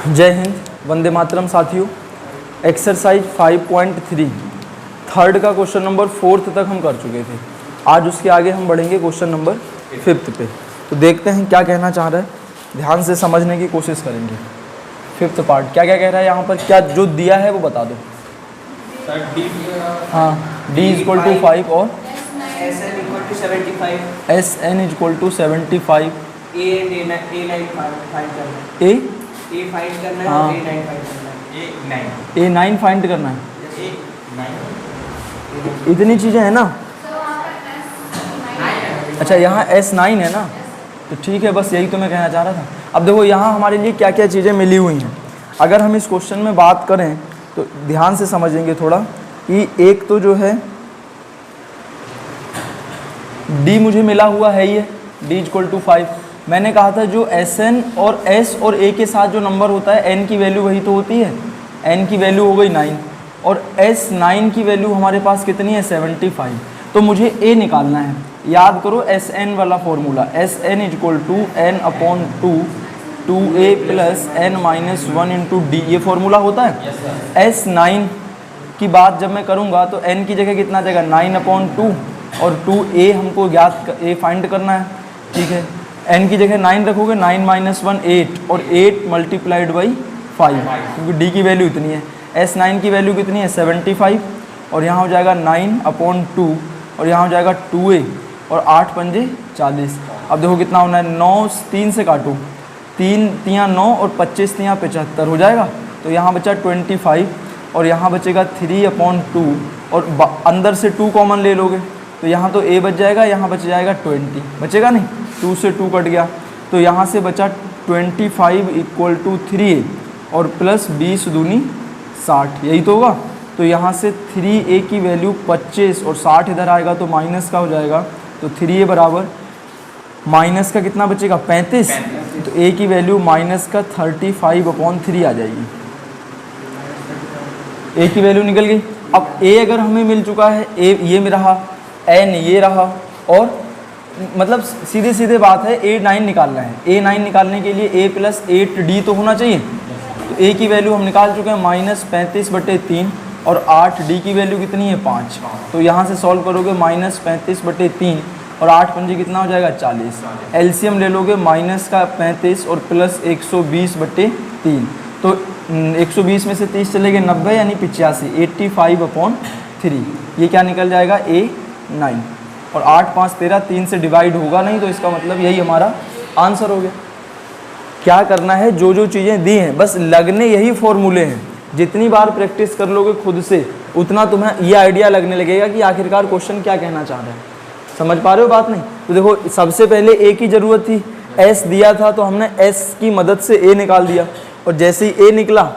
जय हिंद, वंदे मातरम साथियों। Exercise 5.3 third का क्वेश्चन नंबर 4 तक हम कर चुके थे। आज उसके आगे हम बढ़ेंगे क्वेश्चन नंबर 5 पे। तो देखते हैं क्या कहना चाह रहा है, ध्यान से समझने की कोशिश करेंगे। 5th पार्ट क्या क्या कह रहा है यहाँ पर, क्या जो दिया है वो बता दो। हाँ, d इक्वल टू 5 और Sn equal to 75, Sn equal to 75, A and A9 find करना है। A A फाइंड करना है हाँ। और A9 फाइंड करना है। A9 फाइंड करना है। A9 इतनी चीज़ें हैं ना। अच्छा, यहाँ S9 है ना, तो ठीक है, बस यही तो मैं कहना चाह रहा था। अब देखो यहाँ हमारे लिए क्या क्या चीज़ें मिली हुई हैं। अगर हम इस क्वेश्चन में बात करें तो ध्यान से समझेंगे थोड़ा कि एक तो जो है D मुझे मिला हुआ है, ये D इक्वल टू 5। मैंने कहा था जो Sn और S और A के साथ जो नंबर होता है n की वैल्यू वही तो होती है। n की वैल्यू हो गई 9 और S9 की वैल्यू हमारे पास कितनी है 75। तो मुझे A निकालना है। याद करो Sn वाला formula, Sn equal to n upon 2a plus n minus 1 into D, ये फॉर्मूला होता है। S9 की बात जब मैं करूँगा तो n की जगह कितना आ जाएगा 9 अपॉन 2 और 2a हमको a फाइंड करना है, ठीक है। n की जगह 9 रखोगे, 9 माइनस 1 8 और 8 मल्टीप्लाइड बाई 5, क्योंकि d की वैल्यू इतनी है। S9 की वैल्यू कितनी है 75 और यहाँ हो जाएगा 9 अपॉन 2 और यहाँ हो जाएगा 2a और 8 पंजे 40। अब देखो कितना होना है, 9 3 से काटो, 3 तियाँ 9 और 25 तियाँ 75 हो जाएगा। तो यहाँ बचा 25 और यहाँ बचेगा 3 अपॉन 2 और अंदर से 2 कॉमन ले लोगे तो यहाँ तो a बच जाएगा, यहाँ बच जाएगा 20, बचेगा नहीं, 2 से 2 कट गया। तो यहाँ से बचा 25 इक्वल टू 3a और प्लस 20 दूनी 60, यही तो होगा। तो यहाँ से 3a की वैल्यू 25 और 60 इधर आएगा तो माइनस का हो जाएगा। तो 3a बराबर माइनस का कितना बचेगा 35, तो a की वैल्यू माइनस का 35 अपॉन 3 आ जाएगी। a की वैल्यू निकल गई। अब a अगर हमें मिल चुका है, a ये रहा, n ये रहा और मतलब सीधे सीधे बात है A9 निकालना है। A9 निकालने के लिए a प्लस 8d तो होना चाहिए। तो a की वैल्यू हम निकाल चुके हैं माइनस 35/3 और 8d की वैल्यू कितनी है 5। तो यहाँ से सॉल्व करोगे माइनस 35/3 और 8 पंजे कितना हो जाएगा 40। एलसीएम ले लोगे माइनस का 35 और प्लस 120/3, तो 120 में से 30 चले गए 90 यानी 85, 85/3। ये क्या निकल जाएगा A9 और 8 5 13, 3 से डिवाइड होगा नहीं, तो इसका मतलब यही हमारा आंसर हो गया। क्या करना है, जो जो चीज़ें दी हैं बस लगने यही फॉर्मूले हैं। जितनी बार प्रैक्टिस कर लोगे खुद से उतना तुम्हें ये आइडिया लगने लगेगा कि आखिरकार क्वेश्चन क्या कहना चाह रहा है। समझ पा रहे हो बात नहीं? तो देखो सबसे पहले a की ज़रूरत थी, s दिया था तो हमने s की मदद से a निकाल दिया और जैसे ही a निकला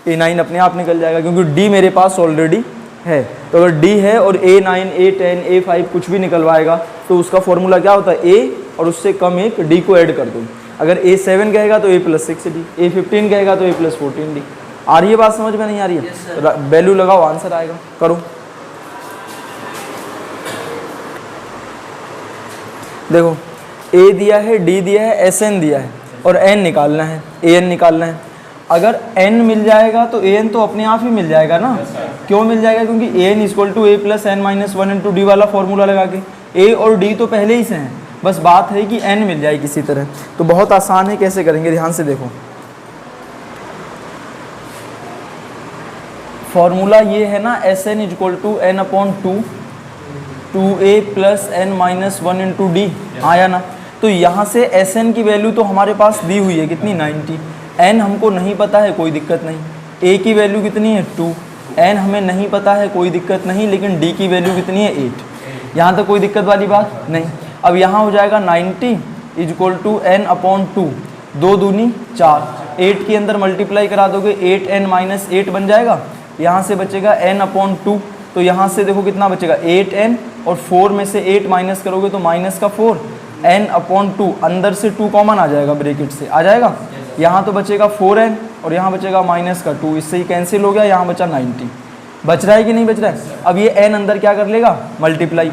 A9 अपने आप निकल जाएगा, क्योंकि d मेरे पास ऑलरेडी है। तो अगर d है और A9 A10 A5 कुछ भी निकलवाएगा तो उसका फॉर्मूला क्या होता है a और उससे कम एक d को ऐड कर दो। अगर A7 कहेगा तो a प्लस 6d, A15 कहेगा तो a प्लस 14d। आ रही है बात समझ में? नहीं आ रही है? वैल्यू लगाओ, आंसर आएगा। करो, देखो a दिया है, d दिया है, Sn दिया है और n निकालना है, an निकालना है। अगर n मिल जाएगा तो an तो अपने आप ही मिल जाएगा ना। क्यों मिल जाएगा? क्योंकि an equal to a plus n minus 1 into D वाला फॉर्मूला लगा के a और d तो पहले ही से हैं, बस बात है कि n मिल जाए किसी तरह। तो बहुत आसान है, कैसे करेंगे ध्यान से देखो। फॉर्मूला ये है ना, Sn equal to n upon 2a plus n minus 1 into D, आया ना। तो यहाँ से Sn की वैल्यू तो हमारे पास दी हुई है कितनी 90, n हमको नहीं पता है कोई दिक्कत नहीं, a की वैल्यू कितनी है 2, n हमें नहीं पता है कोई दिक्कत नहीं, लेकिन d की वैल्यू कितनी है 8। यहाँ तक कोई दिक्कत वाली बात नहीं। अब यहाँ हो जाएगा 90 इक्वल टू n अपॉन 2, 2 दूनी 4, 8 के अंदर मल्टीप्लाई करा दोगे 8n माइनस 8 बन जाएगा। यहाँ से बचेगा n अपॉन 2, तो यहाँ से देखो कितना बचेगा 8n और 4 में से 8 माइनस करोगे तो माइनस का 4, n अपॉन 2, अंदर से 2 कॉमन आ जाएगा, ब्रैकेट से आ जाएगा। यहाँ तो बचेगा 4n और यहाँ बचेगा माइनस का 2, इससे ही कैंसिल हो गया, यहाँ बचा 90। बच रहा है कि नहीं बच रहा है? अब ये n अंदर क्या कर लेगा, मल्टीप्लाई।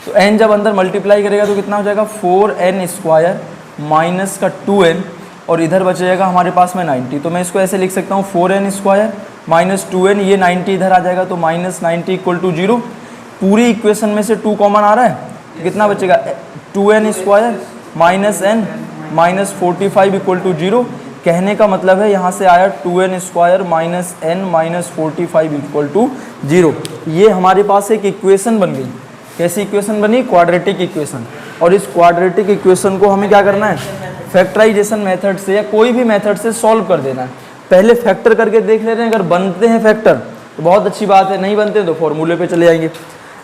तो n जब अंदर मल्टीप्लाई करेगा तो कितना हो जाएगा 4n स्क्वायर माइनस का 2n और इधर बचेगा हमारे पास में 90। तो मैं इसको ऐसे लिख सकता हूँ 4n स्क्वायर माइनस 2n, ये 90 इधर आ जाएगा तो माइनस 90 इक्वल टू 0। पूरी इक्वेशन में से 2 कॉमन आ रहा है तो कितना बचेगा 2n square minus n minus 45 equal to 0। कहने का मतलब है यहाँ से आया 2n square minus n minus 45 equal to 0। ये हमारे पास एक इक्वेशन बन गई। कैसी इक्वेशन बनी? Quadratic equation. और इस क्वाड्रेटिक इक्वेशन को हमें क्या करना है? फैक्टराइजेशन मेथड से या कोई भी मेथड से सॉल्व कर देना है। पहले फैक्टर करके देख ले रहे हैं, अगर बनते हैं फैक्टर तो बहुत अच्छी बात है, नहीं बनते तो फॉर्मूले पे चले जाएंगे।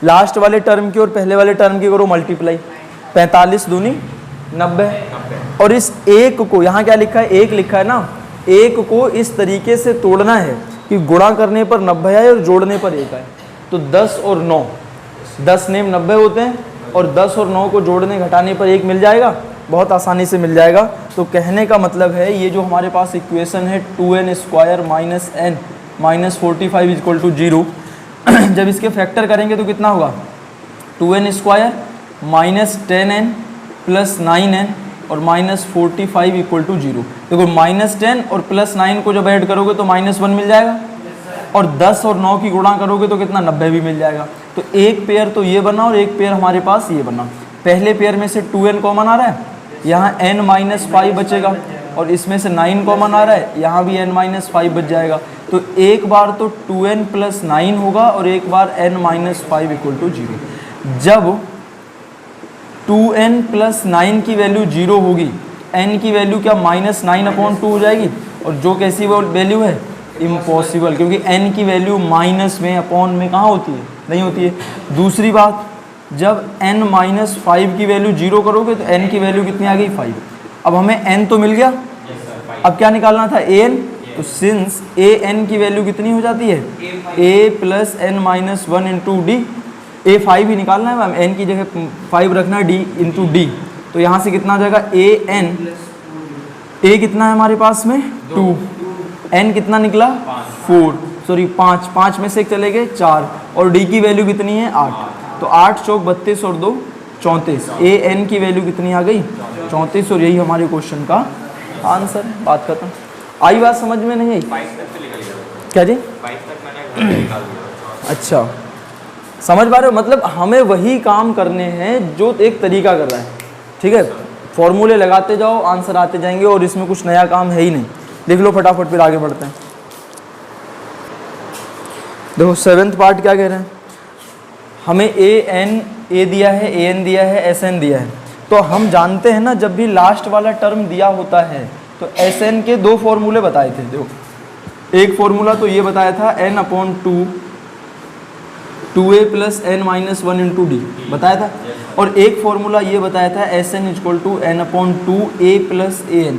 लास्ट वाले टर्म की और पहले वाले टर्म की करो मल्टीप्लाई, 45 दूनी 90। और इस एक को यहाँ क्या लिखा है? एक लिखा है ना, एक को इस तरीके से तोड़ना है कि गुणा करने पर 90 आए और जोड़ने पर 1 आए। तो 10 और 9, 10 नेम 90 होते हैं और 10 और 9 को जोड़ने घटाने पर 1 मिल जाएगा, बहुत आसानी से मिल जाएगा। तो कहने का मतलब है ये जो हमारे पास इक्वेशन है 2n square minus n minus 45 equal to 0, जब इसके फैक्टर करेंगे तो कितना होगा? 2n square minus 10n plus 9n और माइनस 45 इक्वल टू 0। देखो माइनस 10 और प्लस 9 को जब ऐड करोगे तो -1 मिल जाएगा, और 10 और 9 की गुणा करोगे तो कितना? 90 भी मिल जाएगा। तो एक पेयर तो ये बना और एक पेयर हमारे पास ये बना। पहले पेयर में से 2n कॉमन आ रहा है, यहाँ n माइनस 5 बचेगा, और इसमें से 9 कॉमन आ रहा है, यहाँ भी n माइनस 5 बच जाएगा। तो एक बार तो 2n प्लस 9 होगा और एक बार n माइनस 5 इक्वल टू 0। जब 2n प्लस 9 की वैल्यू 0 होगी, n की वैल्यू क्या -9/2 हो जाएगी, और जो कैसी वो वैल्यू है? इम्पॉसिबल, क्योंकि n की वैल्यू माइनस में अपॉन में कहाँ होती है? नहीं होती है। दूसरी बात, जब n माइनस 5 की वैल्यू 0 करोगे तो n की वैल्यू कितनी आ गई? 5। अब हमें n तो मिल गया, अब क्या निकालना था? an। तो सिंस an की वैल्यू कितनी हो जाती है? a plus n minus 1 into D. a 5 ही निकालना है मैम, n की जगह 5 रखना है, d इंटू डी। तो यहाँ से कितना आ जाएगा? a कितना है हमारे पास में? 2। n कितना निकला? 4, सॉरी 5 में से एक चले गए 4, और d की वैल्यू कितनी है? 8। तो 8 चौक 32 और 2 34। an की वैल्यू कितनी आ गई? 34, और यही हमारे क्वेश्चन का आंसर है। बात खत्म। आई बात समझ में? नहीं आई? क्या जी? अच्छा, समझ पा रहे हो? मतलब हमें वही काम करने हैं जो एक तरीका कर रहा है, ठीक है। फॉर्मूले लगाते जाओ, आंसर आते जाएंगे, और इसमें कुछ नया काम है ही नहीं। लिख लो फटाफट, फिर आगे बढ़ते हैं। देखो 7th पार्ट क्या कह रहे हैं? हमें a दिया है, an दिया है, sn दिया है। तो हम जानते हैं ना, जब भी लास्ट वाला टर्म दिया होता है तो sn के 2 फॉर्मूले बताए थे। देखो, एक फॉर्मूला तो ये बताया था n/2 2a plus n minus 1 into D बताया था, और एक फॉर्मूला ये बताया था sn equal to n/2 a plus an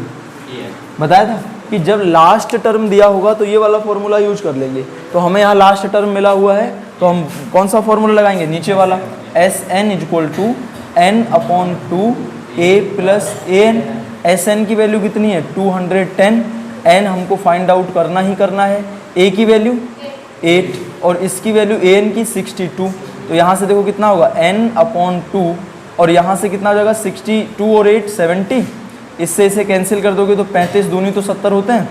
बताया था कि जब लास्ट टर्म दिया होगा तो ये वाला फॉर्मूला यूज कर लेंगे। तो हमें यहाँ लास्ट टर्म मिला हुआ है, तो हम कौन सा फॉर्मूला लगाएंगे? नीचे वाला, sn equal to n/2 a plus an। sn की वैल्यू कितनी है? 210। n हमको फाइंड आउट करना ही करना है। a की वैल्यू 8 और इसकी वैल्यू an की 62। तो यहाँ से देखो कितना होगा? n/2, और यहाँ से कितना हो जाएगा? 62 और 8 70। इससे इसे कैंसिल कर दोगे तो 35 दूनी तो 70 होते हैं।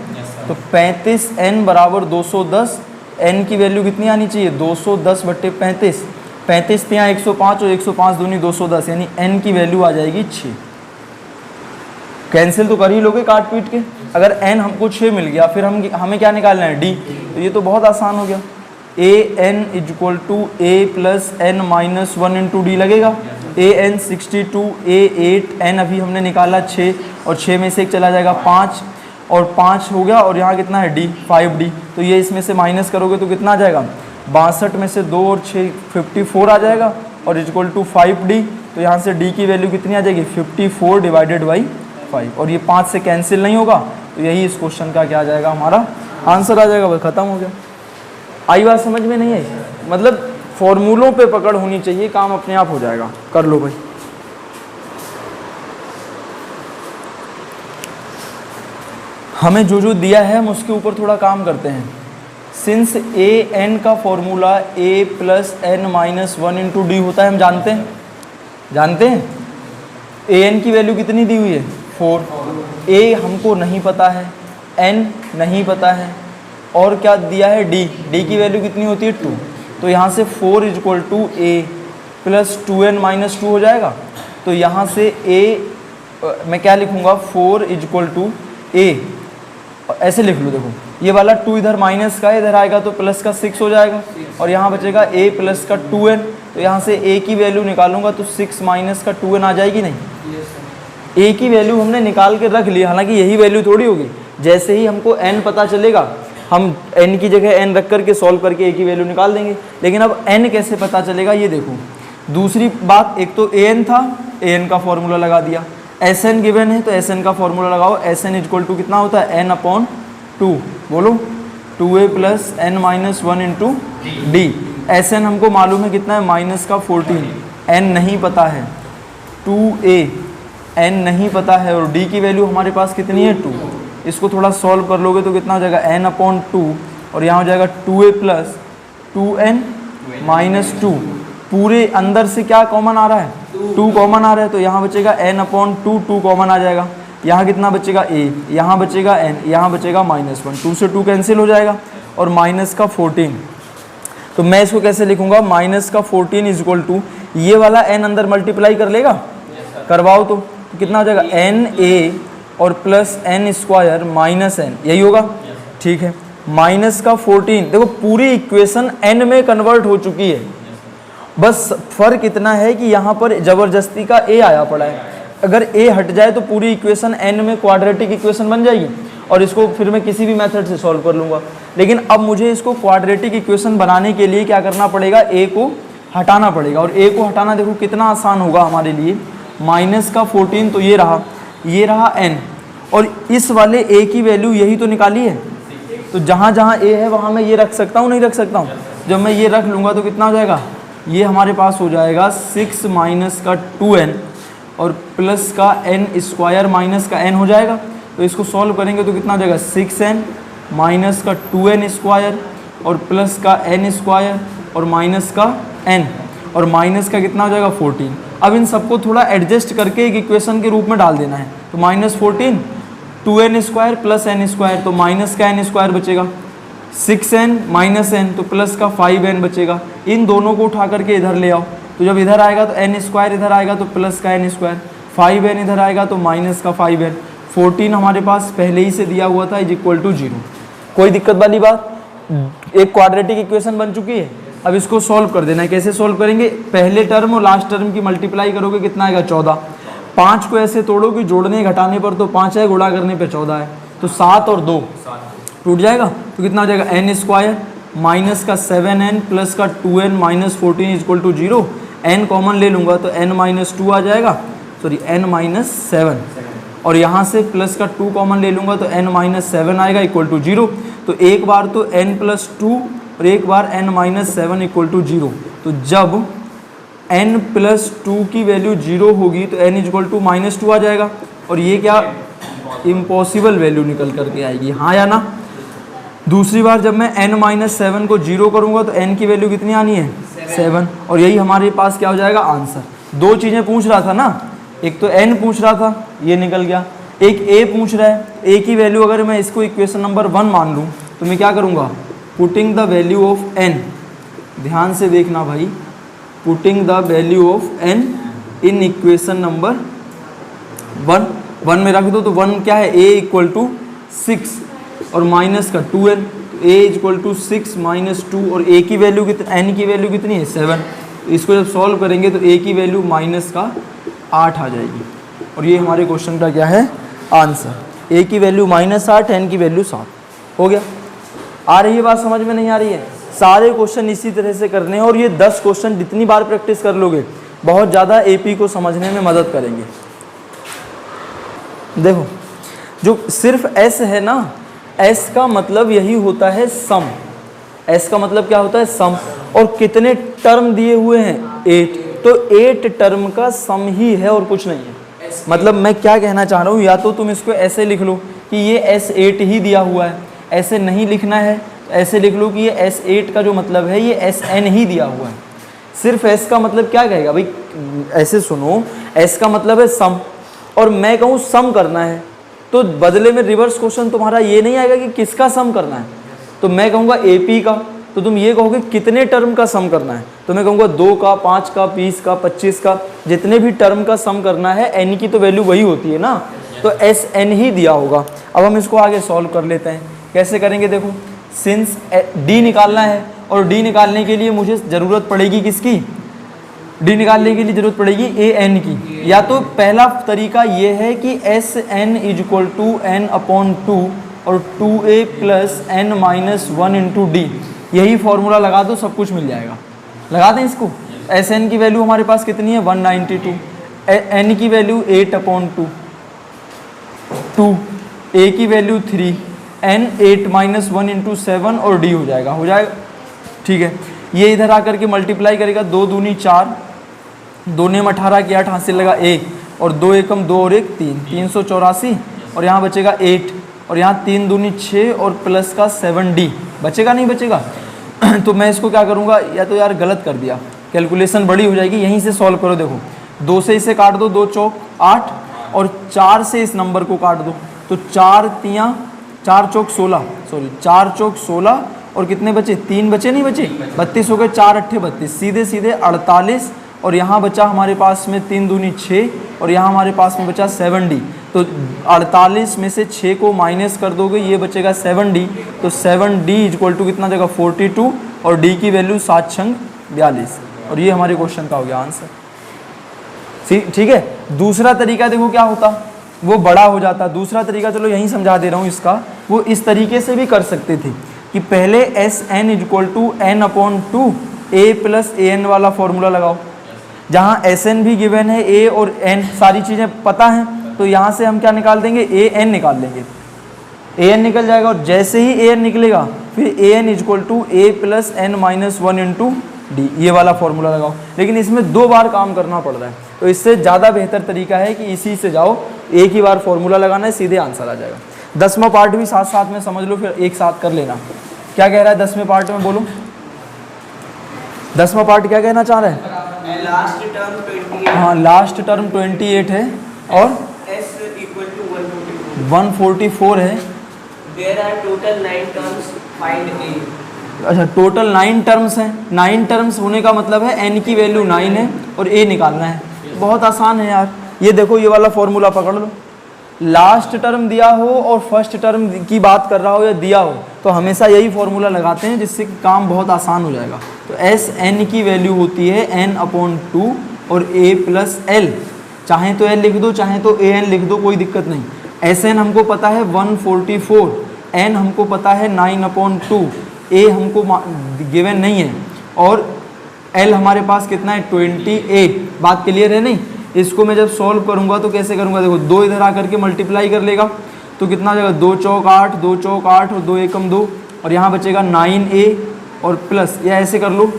तो 35n बराबर 210। n की वैल्यू कितनी आनी चाहिए? 210/35। 35 यहाँ 105 और 105 दूनी 210, यानी n की वैल्यू आ जाएगी 6। कैंसिल तो कर ही लोगे काट पीट के। अगर n हमको 6 मिल गया, फिर हमें क्या निकालना है? d। तो ये तो बहुत आसान हो गया। an equal to a plus n minus 1 into D लगेगा। an 62, a 8, n अभी हमने निकाला 6, और 6 में से एक चला जाएगा 5, और 5 हो गया, और यहाँ कितना है? d 5d। तो ये इसमें से माइनस करोगे तो कितना आ जाएगा? 62 में से 2 और 6 54 आ जाएगा, और इक्वल टू 5d। तो यहाँ से d की वैल्यू कितनी आ जाएगी? 54 डिवाइडेड बाई 5, और ये 5 से कैंसिल नहीं होगा, तो यही इस क्वेश्चन का क्या आ जाएगा? हमारा आंसर आ जाएगा। बस खत्म हो गया। आई बात समझ में? नहीं आई? मतलब फॉर्मूलों पे पकड़ होनी चाहिए, काम अपने आप हो जाएगा। कर लो भाई। हमें जो जो दिया है हम उसके ऊपर थोड़ा काम करते हैं। सिंस an का formula a plus n minus 1 into D होता है, हम जानते हैं। an की वैल्यू कितनी दी हुई है? 4, ए हमको नहीं पता है, एन नहीं पता है, और क्या दिया है डी, डी की वैल्यू कितनी होती है 2। तो यहाँ से 4 equal to A plus 2n minus 2 हो जाएगा। तो यहाँ से ए मैं क्या लिखूँगा 4 इक्वल टू ए, ऐसे लिख लो। देखो ये वाला 2 इधर माइनस का इधर आएगा तो प्लस का 6 हो जाएगा, और यहाँ बचेगा a प्लस का 2n। तो यहाँ से a की वैल्यू निकालूंगा तो 6 माइनस का 2n आ जाएगी नहीं। a की वैल्यू हमने निकाल के रख ली, हालांकि यही वैल्यू थोड़ी होगी। जैसे ही हमको n पता चलेगा हम n की जगह n रख करके सॉल्व करके a की वैल्यू निकाल देंगे। लेकिन अब n कैसे पता चलेगा ये देखो। दूसरी बात, एक तो an था, an का फॉर्मूला लगा दिया, Sn गिवन है तो Sn का फॉर्मूला लगाओ। Sn इक्वल टू कितना होता है n अपॉन 2, बोलो 2a plus n minus 1 into D. Sn हमको मालूम है कितना है माइनस का 14, n नहीं पता है 2a, n नहीं पता है, और d की वैल्यू हमारे पास कितनी है 2। इसको थोड़ा सॉल्व कर लोगे तो कितना हो जाएगा n अपॉन 2, और यहाँ हो जाएगा 2a प्लस 2n माइनस 2। पूरे अंदर से क्या कॉमन आ रहा है 2 कॉमन आ रहा है, तो यहाँ बचेगा n अपॉन 2, 2 कॉमन आ जाएगा। यहाँ कितना बचेगा a, यहाँ बचेगा n, यहाँ बचेगा माइनस 1, 2 से 2 कैंसिल हो जाएगा, और माइनस का 14। तो मैं इसको कैसे लिखूंगा, माइनस का 14 इज इक्वल टू, ये वाला n अंदर मल्टीप्लाई कर लेगा, करवाओ तो कितना हो जाएगा n a और plus n square minus n, यही होगा। ठीक है, माइनस का 14। देखो पूरी इक्वेशन n में कन्वर्ट हो चुकी है, बस फर्क इतना है कि यहाँ पर जबरदस्ती का a आया पड़ा है। अगर a हट जाए तो पूरी इक्वेशन n में क्वाड्रेटिक इक्वेशन बन जाएगी, और इसको फिर मैं किसी भी मेथड से सॉल्व कर लूँगा। लेकिन अब मुझे इसको क्वाड्रेटिक इक्वेशन बनाने के लिए क्या करना पड़ेगा, a को हटाना पड़ेगा, और a को हटाना देखो कितना आसान होगा हमारे लिए। माइनस का 14 तो ये रहा n, और इस वाले a की वैल्यू यही तो निकाली है, तो जहाँ जहाँ a है वहाँ मैं ये रख सकता हूँ, नहीं रख सकता हूँ। जब मैं ये रख लूँगा तो कितना हो जाएगा, ये हमारे पास हो जाएगा 6 माइनस का 2n और प्लस का n स्क्वायर माइनस का n हो जाएगा। तो इसको सॉल्व करेंगे तो कितना हो जाएगा 6n माइनस का 2n स्क्वायर और प्लस का n स्क्वायर और माइनस का n, और माइनस का कितना हो जाएगा 14। अब इन सबको थोड़ा एडजस्ट करके एक इक्वेशन के रूप में डाल देना है। तो minus 14 2n square plus n square, तो माइनस का n स्क्वायर बचेगा, 6n माइनस n तो प्लस का 5n बचेगा। इन दोनों को उठा करके इधर ले आओ, तो जब इधर आएगा तो n स्क्वायर इधर आएगा तो प्लस का n स्क्वायर, 5n इधर आएगा तो माइनस का 5n, 14 हमारे पास पहले ही से दिया हुआ था इज इक्वल टू 0। कोई दिक्कत वाली बात, एक क्वाड्रेटिक इक्वेशन बन चुकी है। अब इसको सॉल्व कर देना है। कैसे सॉल्व करेंगे, पहले टर्म और लास्ट टर्म की मल्टीप्लाई करोगे, कितना आएगा 14। 5 को ऐसे तोड़ोगे, जोड़ने घटाने पर तो 5 है, गुणा करने पर 14 है, तो 7 और 2 टूट जाएगा, तो कितना हो जाएगा n स्क्वायर माइनस का 7n प्लस का 2n minus 14 is equal to 0। n common ले लूँगा तो n माइनस 2 आ जाएगा, सॉरी n माइनस 7, और यहाँ से प्लस का 2 कॉमन ले लूँगा तो n माइनस 7 आएगा इक्वल टू 0। तो एक बार तो n प्लस 2 और एक बार n माइनस 7 इक्वल टू 0। तो जब n प्लस 2 की वैल्यू 0 होगी तो n इक्वल टू माइनस 2 आ जाएगा, और ये क्या इम्पॉसिबल वैल्यू निकल करके आएगी, हाँ या ना। दूसरी बार जब मैं n माइनस 7 को 0 करूँगा तो n की वैल्यू कितनी आनी है 7, और यही हमारे पास क्या हो जाएगा आंसर। दो चीज़ें पूछ रहा था ना, एक तो n पूछ रहा था, ये निकल गया, एक a पूछ रहा है। a की वैल्यू अगर मैं इसको इक्वेशन नंबर 1 मान लूँ तो मैं क्या करूँगा, putting the value of n, ध्यान से देखना भाई, putting the value of n in equation number 1 में रख दो। तो 1 क्या है, a इक्वल टू 6 और माइनस का 2n, तो a इक्वल टू 6 माइनस 2, और a की वैल्यू n की वैल्यू कितनी है 7। इसको जब सॉल्व करेंगे तो a की वैल्यू माइनस का 8 आ जाएगी, और ये हमारे क्वेश्चन का क्या है आंसर। a की वैल्यू माइनस 8, n की वैल्यू 7 हो गया। आ रही है बात समझ में, नहीं आ रही है? सारे क्वेश्चन इसी तरह से करने हैं, और ये 10 क्वेश्चन जितनी बार प्रैक्टिस कर लोगे बहुत ज़्यादा AP को समझने में मदद करेंगे। देखो जो सिर्फ S है ना, S का मतलब यही होता है सम। S का मतलब क्या होता है सम, और कितने टर्म दिए हुए हैं 8, तो 8 टर्म का सम ही है और कुछ नहीं है। मतलब मैं क्या कहना चाह रहा हूँ, या तो तुम इसको ऐसे लिख लो कि ये S8 ही दिया हुआ है, ऐसे नहीं लिखना है तो ऐसे लिख लो कि ये S8 का जो मतलब है ये Sn ही दिया हुआ है। सिर्फ S का मतलब क्या कहेगा भाई, ऐसे सुनो, S का मतलब है सम, और मैं कहूँ सम करना है, तो बदले में रिवर्स क्वेश्चन तुम्हारा ये नहीं आएगा कि किसका सम करना है, तो मैं कहूँगा AP का, तो तुम ये कहोगे कितने टर्म का सम करना है, तो मैं कहूँगा 2 का, 5 का, 20 का, 25 का, जितने भी टर्म का सम करना है n की तो वैल्यू वही होती है ना, तो SN ही दिया होगा। अब हम इसको आगे सॉल्व कर लेते हैं। कैसे करेंगे, देखो सिंस D निकालना है और D निकालने के लिए मुझे ज़रूरत पड़ेगी किसकी, D निकालने के लिए ज़रूरत पड़ेगी AN की। या तो पहला तरीका ये है कि SN = n/2 और 2a + n - 1 × D, यही फॉर्मूला लगा दो, सब कुछ मिल जाएगा। लगा दें इसको। SN की वैल्यू हमारे पास कितनी है 192, n की वैल्यू 8/2, 2, a की वैल्यू 3, n 8 - 1 × 7 और D हो जाएगा, ठीक है। ये इधर आकर के मल्टीप्लाई करेगा, 2 दूनी 4, 2 ने 18 किया, 8 हासिल लगा 1 और 2 एकम 2 और 1 3, 384 और यहाँ बचेगा 8 और यहाँ 3 दूनी 6 और प्लस का 7D बचेगा, नहीं बचेगा। तो मैं इसको क्या करूँगा, या तो यार गलत कर दिया, कैलकुलेशन बड़ी हो जाएगी, यहीं से सॉल्व करो। देखो 2 से इसे काट दो, 2 चौक 8 और 4 से इस नंबर को काट दो, तो 4 चौक 16, सॉरी 4 चौक 16 और कितने बचे, 3 बचे, नहीं बचे, 32 हो गए, 4 अट्ठे 32, सीधे सीधे 48 और यहाँ बचा हमारे पास में 3 दूनी 6 और यहाँ हमारे पास में बचा 7D। तो 48 में से 6 को माइनस कर दोगे, ये बचेगा 7D, तो 7D = कितना जगह 42 और D की वैल्यू 7 छंग 42 और ये हमारे क्वेश्चन का हो गया आंसर। ठीक है। दूसरा तरीका देखो क्या होता, वो बड़ा हो जाता। दूसरा तरीका चलो यहीं समझा दे रहा हूँ इसका, वो इस तरीके से भी कर सकते थे कि पहले SN = n/2 a + an वाला फॉर्मूला लगाओ, जहाँ SN भी गिवन है, a और n सारी चीज़ें पता हैं, तो यहाँ से हम क्या निकाल देंगे, AN निकाल लेंगे, AN निकल जाएगा और जैसे ही AN निकलेगा फिर AN = a + n - 1 × D, ये वाला फॉर्मूला लगाओ। लेकिन इसमें 2 बार काम करना पड़ रहा है, तो इससे ज़्यादा बेहतर तरीका है कि इसी से जाओ, एक ही बार फॉर्मूला लगाना है, सीधे आंसर आ जाएगा। 10वां पार्ट भी साथ साथ में समझ लो, फिर एक साथ कर लेना। क्या कह रहा है 10वें पार्ट में, बोलो 10वां पार्ट क्या कहना चाह रहा है। लास्ट टर्म 28, हाँ लास्ट टर्म 28 है और S = 144 है। There are total 9 terms, find A। अच्छा टोटल 9 टर्म्स हैं, 9 टर्म्स होने का मतलब है n की वैल्यू 9 है और a निकालना है। बहुत आसान है यार, ये देखो ये वाला फॉर्मूला पकड़ लो, लास्ट टर्म दिया हो और फर्स्ट टर्म की बात कर रहा हो या दिया हो तो हमेशा यही फॉर्मूला लगाते हैं, जिससे काम बहुत आसान हो जाएगा। तो SN की वैल्यू होती है n/2 और a + l, चाहे तो l लिख दो चाहे तो AN लिख दो, कोई दिक्कत नहीं। SN हमको पता है 144, n हमको पता है 9/2, a हमको गिवन नहीं है और l हमारे पास कितना है 28। बात क्लियर है नहीं। इसको मैं जब सॉल्व करूंगा तो कैसे करूंगा, देखो 2 इधर आकर के मल्टीप्लाई कर लेगा तो कितना जगह 2 चौक 8, 2 चौक 8 और 2 एकम 2 और यहाँ बचेगा 9a और प्लस, या ऐसे कर लो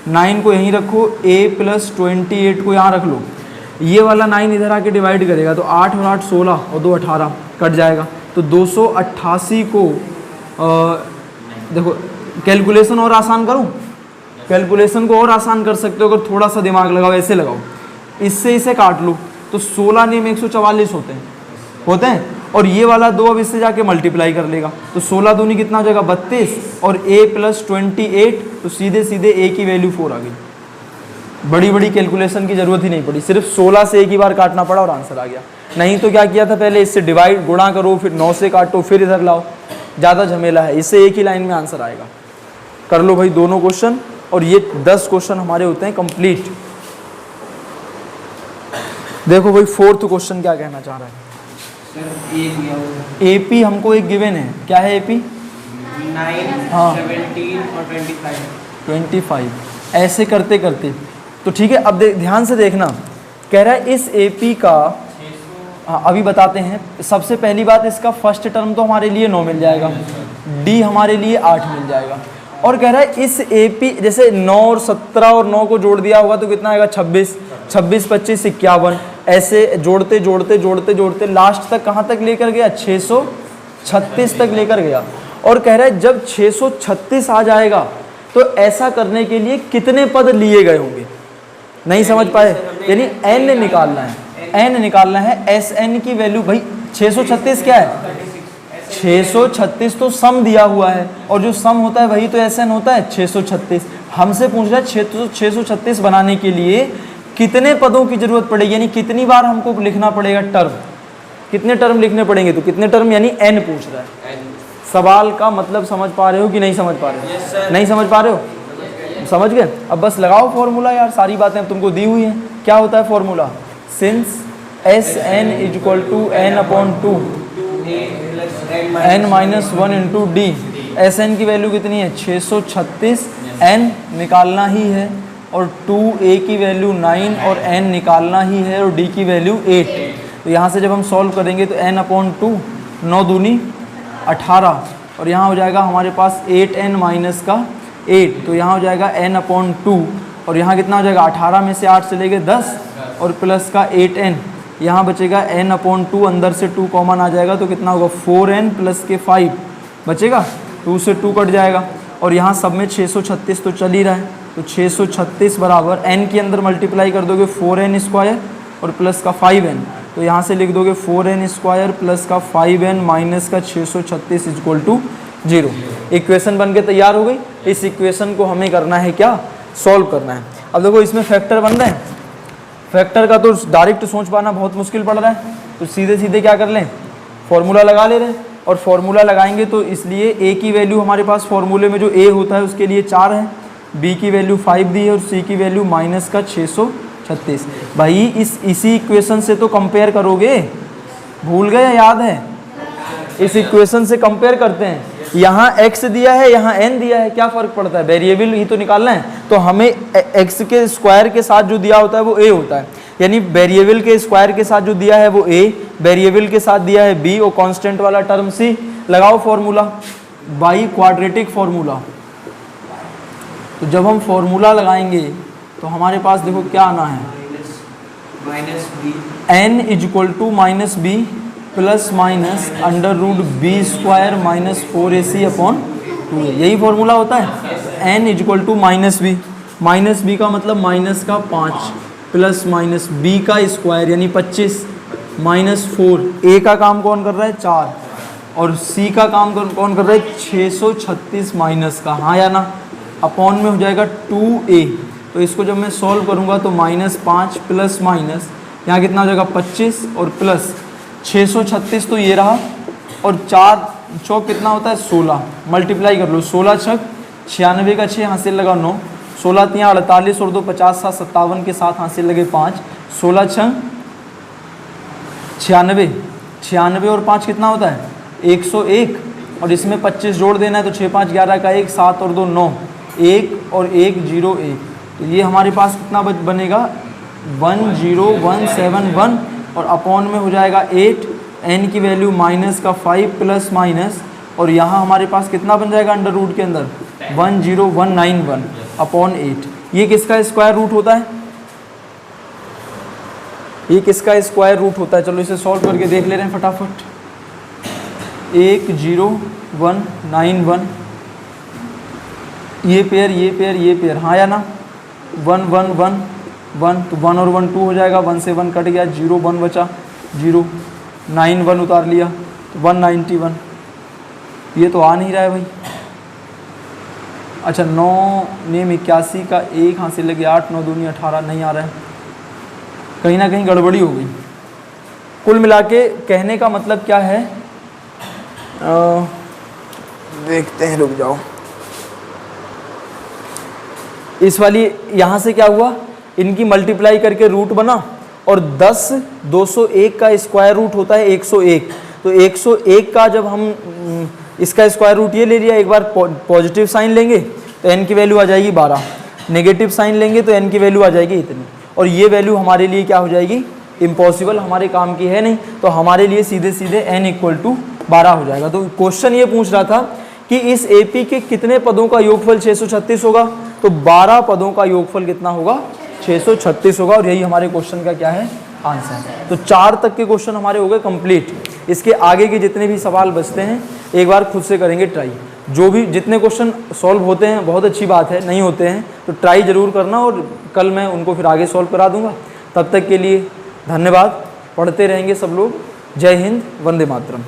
9 को यहीं रखो, a + 28 को यहाँ रख लो, ये वाला 9 इधर आके डिवाइड करेगा तो 8 और 8 16 और 2 18 कट जाएगा, तो 288 को देखो कैलकुलेशन और आसान करूँ, कैलकुलेशन को और आसान कर सकते हो अगर थोड़ा सा दिमाग लगाओ, ऐसे लगाओ, इससे इसे काट लो तो 16 ने 144 होते हैं और ये वाला 2 अब इससे जाके मल्टीप्लाई कर लेगा तो 16 दूनी कितना हो जाएगा 32 और a + 28, तो सीधे सीधे a की वैल्यू 4 आ गई। बड़ी बड़ी कैलकुलेशन की जरूरत ही नहीं पड़ी, सिर्फ 16 से एक ही बार काटना पड़ा और आंसर आ गया। नहीं तो क्या किया था पहले, इससे डिवाइड गुणा करो फिर 9 से काटो फिर इधर लाओ, ज़्यादा झमेला है, इससे एक ही लाइन में आंसर आएगा। कर लो भाई दोनों क्वेश्चन और ये 10 क्वेश्चन हमारे होते हैं कंप्लीट। देखो भाई 4th क्वेश्चन क्या कहना चाह रहा है। AP हमको एक गिवन है, क्या है AP 9, हाँ 17 और 25। ऐसे करते करते तो ठीक है। अब ध्यान से देखना, कह रहा है इस AP का, हाँ अभी बताते हैं। सबसे पहली बात, इसका फर्स्ट टर्म तो हमारे लिए 9 मिल जाएगा, D हमारे लिए 8 मिल जाएगा और कह रहा है इस AP जैसे 9 और 17 और 9 को जोड़ दिया होगा तो कितना आएगा 26, 26 25 51, ऐसे जोड़ते जोड़ते जोड़ते जोड़ते लास्ट तक कहाँ तक लेकर गया 636 तक लेकर गया। और कह रहा है जब 636 आ जाएगा तो ऐसा करने के लिए कितने पद लिए गए होंगे, नहीं समझ पाए, यानी n निकालना है, n निकालना है, एस एन की वैल्यू भाई 636 क्या है, 636 तो सम दिया हुआ है, और जो सम होता है वही तो एस एन होता है 636। हमसे पूछ रहा है 636 बनाने के लिए कितने पदों की जरूरत पड़ेगी, यानी कितनी बार हमको लिखना पड़ेगा टर्म, कितने टर्म लिखने पड़ेंगे, तो कितने टर्म यानी n पूछ रहा है। सवाल का मतलब समझ पा रहे हो कि नहीं समझ पा रहे हो? नहीं समझ पा रहे हो? समझ गए? अब बस लगाओ फॉर्मूला यार, सारी बातें अब तुमको दी हुई हैं। क्या होता है formula, since S n is equal to n upon two n minus 1 into D. S n की वैल्यू कितनी है 636, n निकालना ही है, और 2a की वैल्यू 9 और n निकालना ही है, और d की वैल्यू 8। तो यहाँ से जब हम सॉल्व करेंगे तो n अपॉन 2, 9 दूनी 18, और यहाँ हो जाएगा हमारे पास 8n माइनस का 8, तो यहाँ हो जाएगा n अपॉन 2, और यहाँ कितना हो जाएगा 18 में से 8 चले गए 10, और प्लस का 8n, यहाँ बचेगा n अपॉन 2, अंदर से 2 कॉमन आ जाएगा तो कितना होगा 4n प्लस के 5 बचेगा, 2 से 2 कट जाएगा, और यहाँ सब में 636 तो चल ही रहा है, तो 636 बराबर n के अंदर मल्टीप्लाई कर दोगे 4n स्क्वायर और प्लस का 5n, तो यहाँ से लिख दोगे 4n स्क्वायर प्लस का 5n माइनस का 636 इक्वल टू 0। इक्वेशन बन के तैयार हो गई। इस इक्वेशन को हमें करना है क्या, सॉल्व करना है। अब देखो इसमें फैक्टर बन रहे हैं, फैक्टर का तो डायरेक्ट सोच पाना बहुत मुश्किल पड़ रहा है, तो सीधे सीधे क्या कर लें, फॉर्मूला लगा ले रहे हैं, और फॉर्मूला लगाएंगे तो इसलिए a की वैल्यू हमारे पास फॉर्मूले में जो a होता है उसके लिए 4 है, b की वैल्यू 5 दी है, और c की वैल्यू माइनस का 636। भाई इसी इक्वेशन से तो कंपेयर करोगे, भूल गए, याद है, इस इक्वेशन से कंपेयर करते हैं। यहाँ x दिया है, यहाँ n दिया है, क्या फ़र्क पड़ता है, वेरिएबल ही तो निकालना है, तो हमें x के स्क्वायर के साथ जो दिया होता है वो a होता है, यानी वेरिएबल के स्क्वायर के साथ जो दिया है वो a, वेरिएबल के साथ दिया है b, और कांस्टेंट वाला टर्म c। लगाओ फॉर्मूला, बाई क्वाड्रेटिक फॉर्मूला। तो जब हम फॉर्मूला लगाएंगे तो हमारे पास देखो क्या आना है, n is equal to minus b plus minus under root b square minus 4ac upon 2a, यही फॉर्मूला होता है। n is equal to minus b का मतलब माइनस का 5 प्लस माइनस b का स्क्वायर यानी 25 माइनस 4, a का काम कौन कर रहा है 4, और c का काम कौन कर रहा है 636 माइनस का, हाँ या ना, अपॉन में हो जाएगा 2a। तो इसको जब मैं सॉल्व करूँगा तो माइनस 5 प्लस माइनस यहाँ कितना हो जाएगा 25 और प्लस 636 तो ये रहा, और 4 चौक कितना होता है 16, मल्टीप्लाई कर लो, 16 छक 96 का 6 हासिल लगा 9, 16 तियाँ 48 और 2 50 7 57 के साथ हासिल लगे 5, 16 छक 96, 96 और 5 कितना होता है 101, और इसमें 25 जोड़ देना है तो 6 5 11 का 1, 7 और 2 9, 1 और 1 0 1, तो ये हमारे पास कितना बनेगा 10171, और अपॉन में हो जाएगा 8, n की वैल्यू माइनस का 5 प्लस माइनस, और यहाँ हमारे पास कितना बन जाएगा अंडर रूट के अंदर 10191 अपॉन 8। ये किसका स्क्वायर रूट होता है, ये किसका स्क्वायर रूट होता है, चलो इसे सॉल्व करके देख ले रहे हैं फटाफट। 10191, ये पेयर ये पेयर ये पेयर, हाँ या ना, 1 1 1 1, तो 1 और 1 2 हो जाएगा, 1 से 1 कट गया, 0 1 बचा, 0 9 1 उतार लिया तो 191, ये तो आ नहीं रहा है भाई। अच्छा 9 नेम 81 का 1 हासिल लगे 8, 9 दूनी 18, नहीं आ रहा है, कहीं ना कहीं गड़बड़ी हो गई। कुल मिला के कहने का मतलब क्या है, देखते हैं, रुक जाओ, इस वाली यहाँ से क्या हुआ, इनकी मल्टीप्लाई करके रूट बना, और 10 201 का स्क्वायर रूट होता है 101, तो 101 का जब हम इसका स्क्वायर रूट ये ले लिया, एक बार पॉजिटिव साइन लेंगे तो n की वैल्यू आ जाएगी 12, नेगेटिव साइन लेंगे तो n की वैल्यू आ जाएगी इतनी, और ये वैल्यू हमारे लिए क्या हो जाएगी, इम्पॉसिबल, हमारे काम की है नहीं, तो हमारे लिए सीधे सीधे n इक्वल टू 12 हो जाएगा। तो क्वेश्चन ये पूछ रहा था कि इस AP के कितने पदों का योगफल 636 होगा, तो 12 पदों का योगफल कितना होगा 636 होगा, और यही हमारे क्वेश्चन का क्या है आंसर। तो 4 तक के क्वेश्चन हमारे हो गए कंप्लीट। इसके आगे के जितने भी सवाल बचते हैं एक बार खुद से करेंगे ट्राई, जो भी जितने क्वेश्चन सॉल्व होते हैं बहुत अच्छी बात है, नहीं होते हैं तो ट्राई ज़रूर करना, और कल मैं उनको फिर आगे सॉल्व करा दूंगा। तब तक के लिए धन्यवाद। पढ़ते रहेंगे सब लोग। जय हिंद, वंदे मातरम।